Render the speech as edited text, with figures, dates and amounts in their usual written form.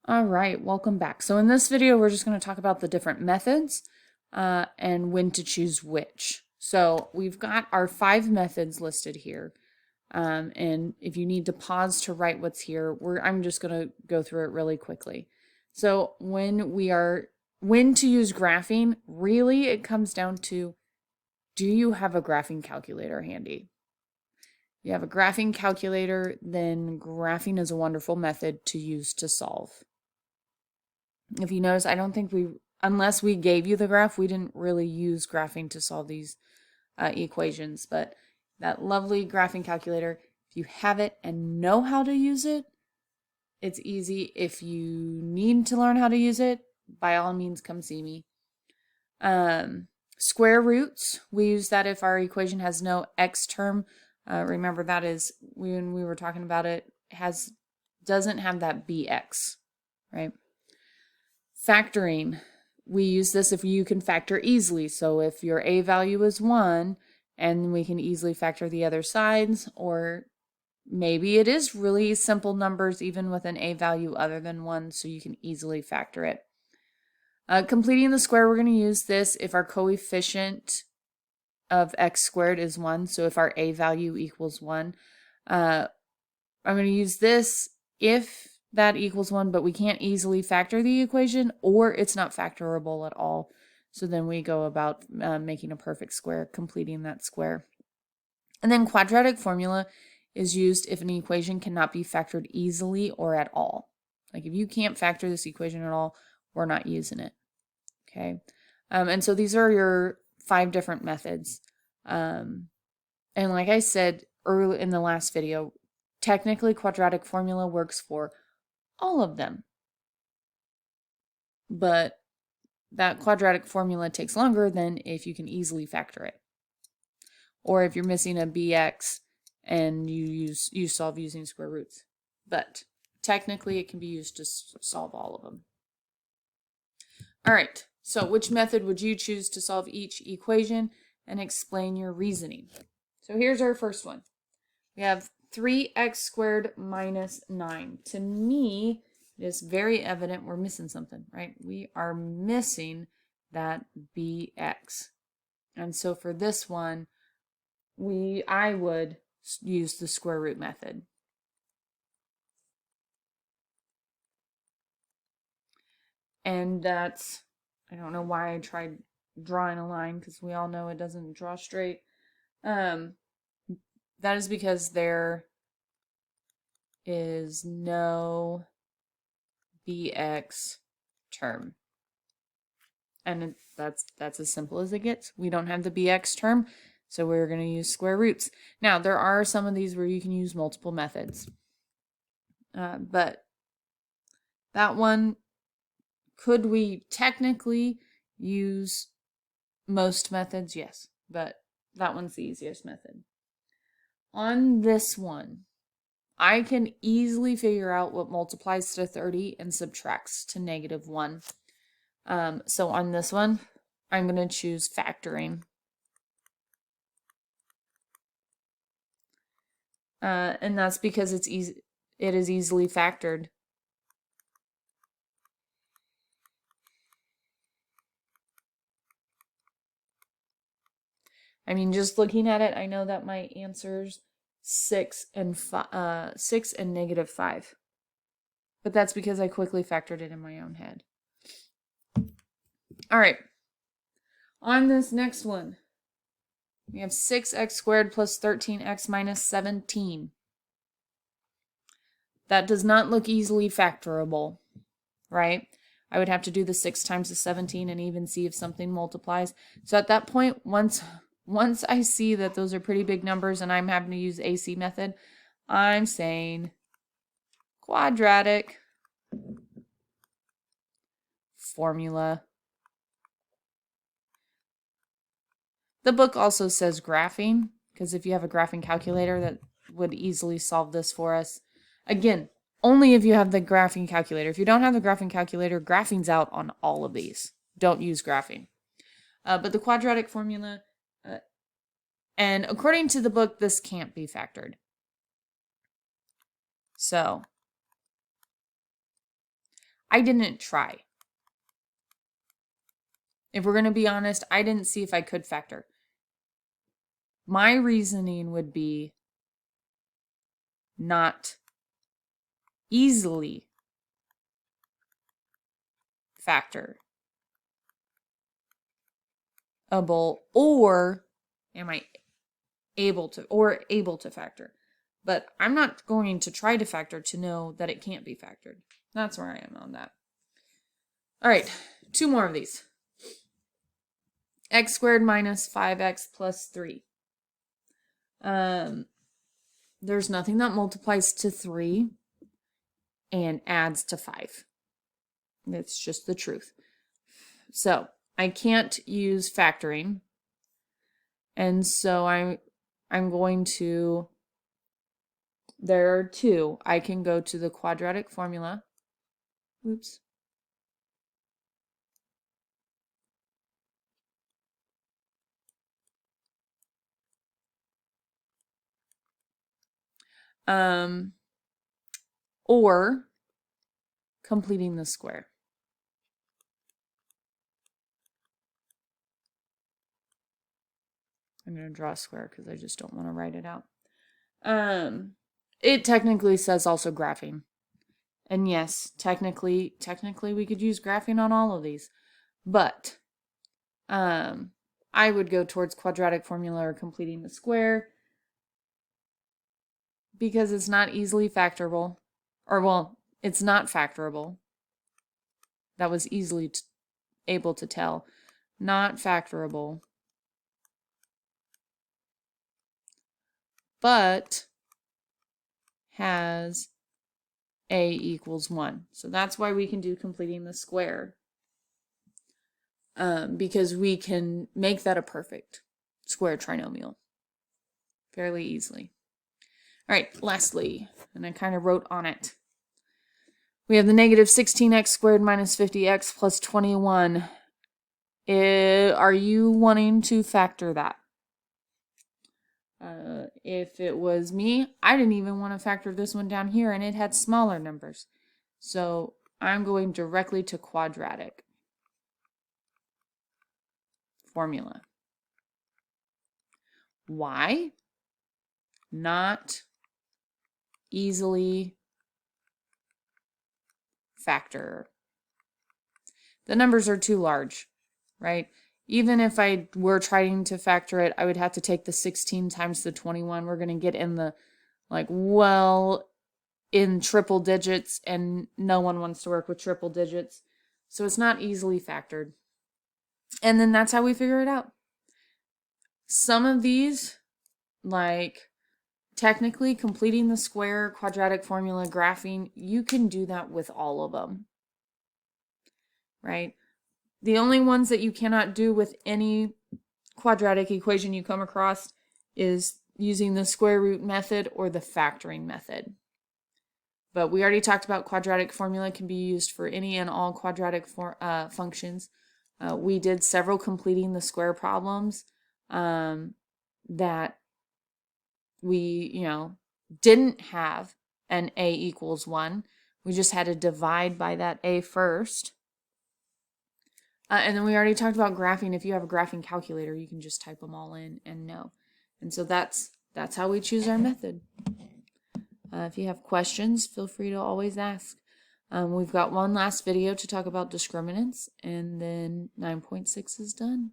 All right, welcome back. So in this video, we're just going to talk about the different methods and when to choose which. So we've got our 5 methods listed here. And if you need to pause to write what's here, I'm just going to go through it really quickly. So when to use graphing, really it comes down to, do you have a graphing calculator handy? If you have a graphing calculator, then graphing is a wonderful method to use to solve. If you notice, I don't think unless we gave you the graph, we didn't really use graphing to solve these equations. But that lovely graphing calculator, if you have it and know how to use it, it's easy. If you need to learn how to use it, by all means, come see me. Square roots, we use that if our equation has no x term. Remember, that is, when we were talking about it, doesn't have that bx, right? Factoring, we use this if you can factor easily. So if your a value is 1, and we can easily factor the other sides, or maybe it is really simple numbers even with an a value other than 1, so you can easily factor it. Completing the square, we're going to use this if our coefficient of x squared is 1, so if our a value equals 1. I'm going to use this if that equals 1, but we can't easily factor the equation, or it's not factorable at all. So then we go about making a perfect square, completing that square. And then quadratic formula is used if an equation cannot be factored easily or at all. Like if you can't factor this equation at all, we're not using it. Okay. And so these are your 5 different methods. And like I said early in the last video, technically quadratic formula works for all of them. But that quadratic formula takes longer than if you can easily factor it. Or if you're missing a bx and you solve using square roots. But technically it can be used to solve all of them. All right, so which method would you choose to solve each equation, and explain your reasoning? So here's our first one. We have 3x squared minus 9. To me, it is very evident we're missing something, right? We are missing that bx. And so for this one, I would use the square root method. And that's, I don't know why I tried drawing a line, because we all know it doesn't draw straight. That is because there is no bx term. And that's as simple as it gets. We don't have the bx term, so we're going to use square roots. Now, there are some of these where you can use multiple methods. But that one, could we technically use most methods? Yes, but that one's the easiest method. On this one, I can easily figure out what multiplies to 30 and subtracts to -1. So on this one, I'm going to choose factoring. And that's because it is easily factored. I mean, just looking at it, I know that my answer's 6 and -5. But that's because I quickly factored it in my own head. All right. On this next one, we have 6x squared plus 13x minus 17. That does not look easily factorable, right? I would have to do the 6 times the 17 and even see if something multiplies. So at that point, once I see that those are pretty big numbers and I'm having to use AC method, I'm saying quadratic formula. The book also says graphing, because if you have a graphing calculator, that would easily solve this for us. Again, only if you have the graphing calculator. If you don't have the graphing calculator, graphing's out on all of these. Don't use graphing. But the quadratic formula, and according to the book, this can't be factored. So I didn't try. If we're going to be honest, I didn't see if I could factor. My reasoning would be not easily factorable, or am I able to factor. But I'm not going to try to factor to know that it can't be factored. That's where I am on that. All right, 2 more of these. X squared minus 5x plus 3. There's nothing that multiplies to 3 and adds to 5. It's just the truth. So I can't use factoring. And so I'm going to, there are 2. I can go to the quadratic formula. Oops. Or completing the square. I'm going to draw a square because I just don't want to write it out. It technically says also graphing. And yes, technically we could use graphing on all of these. But I would go towards quadratic formula or completing the square because it's not easily factorable. Or, well, it's not factorable. That was easily able to tell. Not factorable. But has a equals 1. So that's why we can do completing the square. Because we can make that a perfect square trinomial fairly easily. All right, lastly, and I kind of wrote on it. We have the negative 16x squared minus 50x plus 21. Are you wanting to factor that? If it was me, I didn't even want to factor this one down here, and it had smaller numbers. So I'm going directly to quadratic formula. Why? Not easily factor. The numbers are too large, right? Even if I were trying to factor it, I would have to take the 16 times the 21. We're going to get in the, in triple digits, and no one wants to work with triple digits. So it's not easily factored. And then that's how we figure it out. Some of these, like technically completing the square, quadratic formula, graphing, you can do that with all of them, right? The only ones that you cannot do with any quadratic equation you come across is using the square root method or the factoring method. But we already talked about quadratic formula can be used for any and all quadratic functions. We did several completing the square problems that we, didn't have an a equals 1. We just had to divide by that a first. And then we already talked about graphing. If you have a graphing calculator, you can just type them all in and know. And so that's how we choose our method. If you have questions, feel free to always ask. We've got one last video to talk about discriminants, and then 9.6 is done.